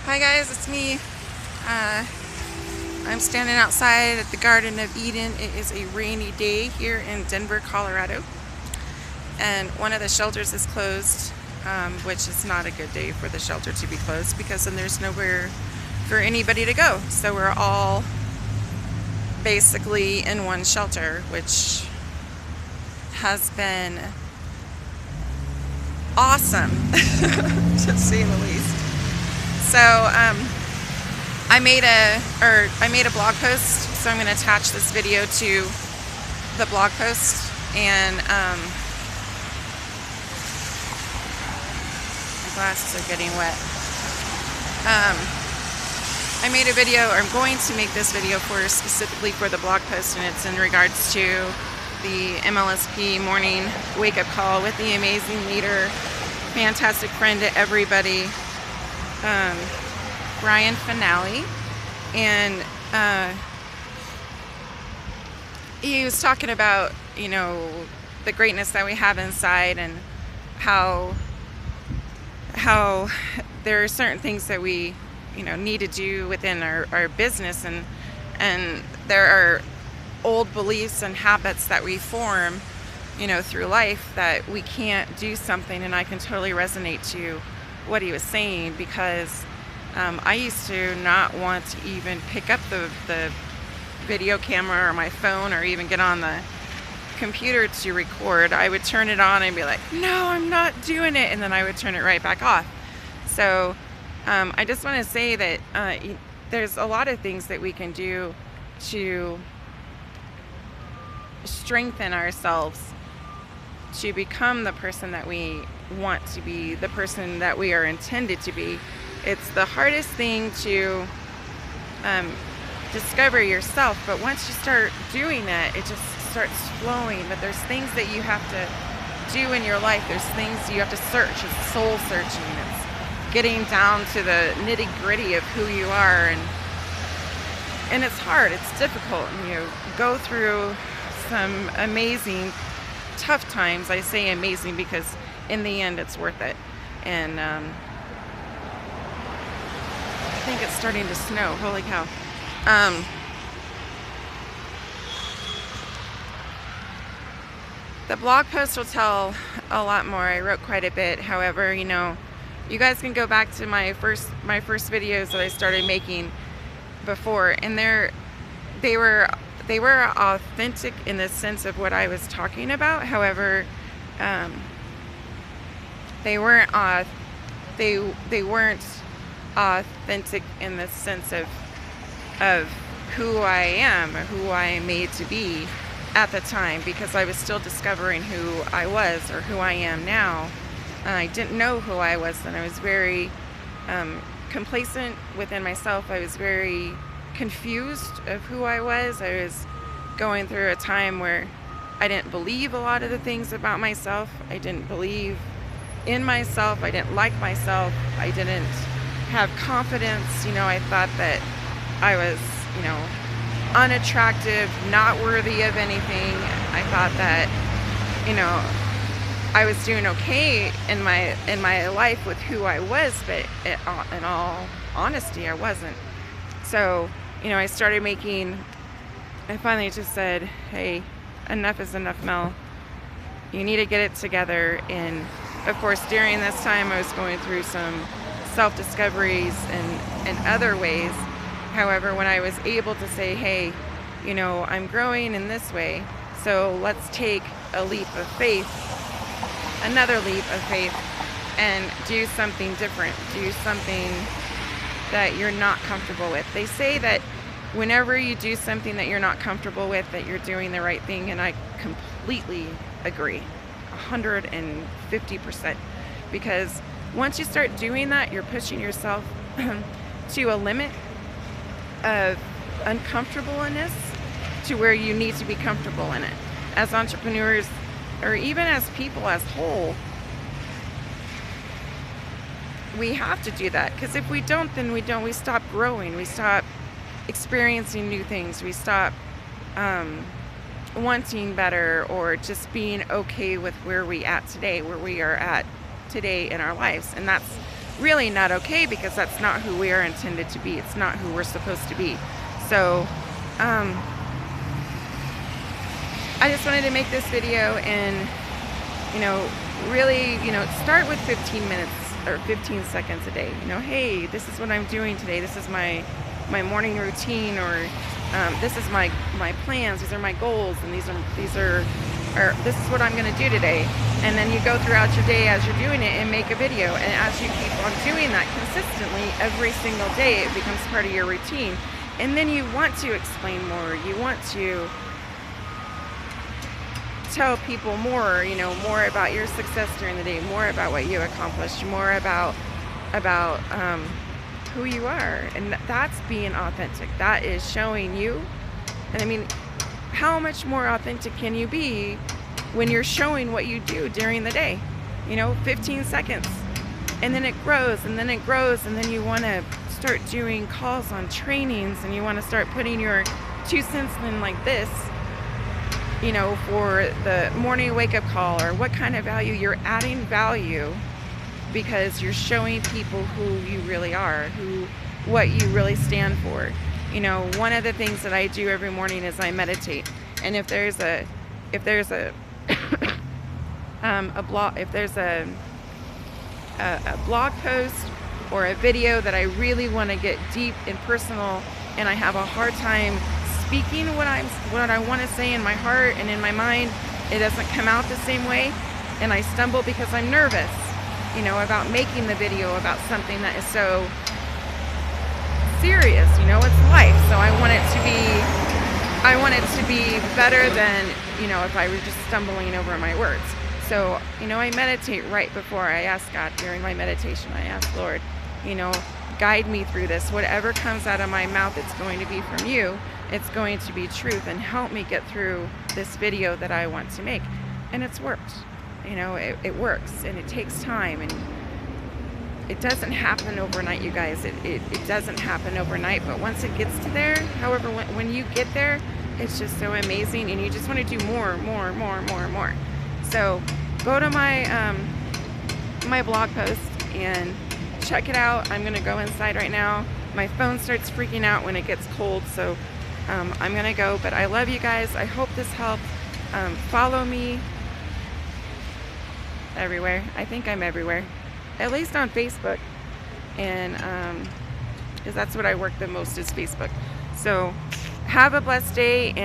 Hi guys, it's me. I'm standing outside at the Garden of Eden. It is a rainy day here in Denver, Colorado. And one of the shelters is closed, which is not a good day for the shelter to be closed because then there's nowhere for anybody to go. So we're all basically in one shelter, which has been awesome, to say the least. So I made a blog post, so I'm going to attach this video to the blog post, and my glasses are getting wet. I made a video, or I'm going to make this video specifically for the blog post, and it's in regards to the MLSP morning wake-up call with the amazing leader, fantastic friend to everybody, Brian Finale. And he was talking about, the greatness that we have inside, and how there are certain things that we need to do within our business, and there are old beliefs and habits that we form through life that we can't do something. And I can totally resonate to what he was saying, because I used to not want to even pick up the video camera or my phone, or even get on the computer to record. I would turn it on and be like, no, I'm not doing it, and then I would turn it right back off. So I just want to say that there's a lot of things that we can do to strengthen ourselves to become the person that we want to be, the person that we are intended to be. It's the hardest thing to discover yourself, but once you start doing that, it just starts flowing. But there's things that you have to do in your life. There's things you have to search. It's soul searching. It's getting down to the nitty-gritty of who you are, and it's hard. It's difficult, and you go through some amazing, tough times. I say amazing because in the end, it's worth it. And I think it's starting to snow. Holy cow. The blog post will tell a lot more. I wrote quite a bit. However, you guys can go back to my first videos that I started making before, and they were authentic in the sense of what I was talking about. However, they weren't authentic in the sense of who I am, or who I am made to be at the time, because I was still discovering who I was, or who I am now. I didn't know who I was then. I was very complacent within myself. I was very confused of who I was. I was going through a time where I didn't believe a lot of the things about myself. I didn't believe in myself. I didn't like myself. I didn't have confidence. I thought that I was, unattractive, not worthy of anything. I thought that, I was doing okay in my life with who I was, but in all honesty, I wasn't. So, I finally just said, hey, enough is enough, Mel. You need to get it together. And of course, during this time, I was going through some self-discoveries and other ways. However, when I was able to say, hey, I'm growing in this way, so let's take a leap of faith, another leap of faith, and do something different, do something that you're not comfortable with. They say that whenever you do something that you're not comfortable with, that you're doing the right thing, and I completely agree, 150%, because once you start doing that, you're pushing yourself to a limit of uncomfortableness to where you need to be comfortable in it. As entrepreneurs, or even as people as whole, we have to do that, because if we don't, then we stop growing, we stop experiencing new things, we stop wanting better, or just being okay with where we are at today in our lives. And that's really not okay, because that's not who we are intended to be. It's not who we're supposed to be. So I just wanted to make this video and, really, start with 15 minutes or 15 seconds a day. Hey, this is what I'm doing today. This is my morning routine, or this is my plans. These are my goals, and this is what I'm going to do today. And then you go throughout your day as you're doing it and make a video. And as you keep on doing that consistently every single day, it becomes part of your routine. And then you want to explain more. You want to tell people more, more about your success during the day, more about what you accomplished, more about who you are. And that's being authentic. That is showing you. And I mean, how much more authentic can you be when you're showing what you do during the day? 15 seconds. And then it grows, and then it grows, and then you want to start doing calls on trainings, and you want to start putting your 2 cents in, like this, for the morning wake-up call, or what kind of value you're adding value, because you're showing people who you really are, what you really stand for. One of the things that I do every morning is I meditate. And if there's a blog post or a video that I really want to get deep and personal, and I have a hard time speaking what I want to say in my heart and in my mind, it doesn't come out the same way, and I stumble because I'm nervous, about making the video about something that is so serious. It's life. So I want it to be better than, if I were just stumbling over my words. So, I meditate right before I ask God. During my meditation, I ask, Lord, guide me through this. Whatever comes out of my mouth, it's going to be from you. It's going to be truth, and help me get through this video that I want to make. And it's worked. It works, and it takes time, and it doesn't happen overnight, you guys. It doesn't happen overnight, but once it gets to there, however, when you get there, it's just so amazing, and you just want to do more. So go to my my blog post and check it out. I'm gonna go inside right now. My phone starts freaking out when it gets cold, so I'm gonna go. But I love you guys. I hope this helped. Follow me everywhere. I think I'm everywhere, at least on Facebook, and because that's what I work the most, is Facebook. So have a blessed day, and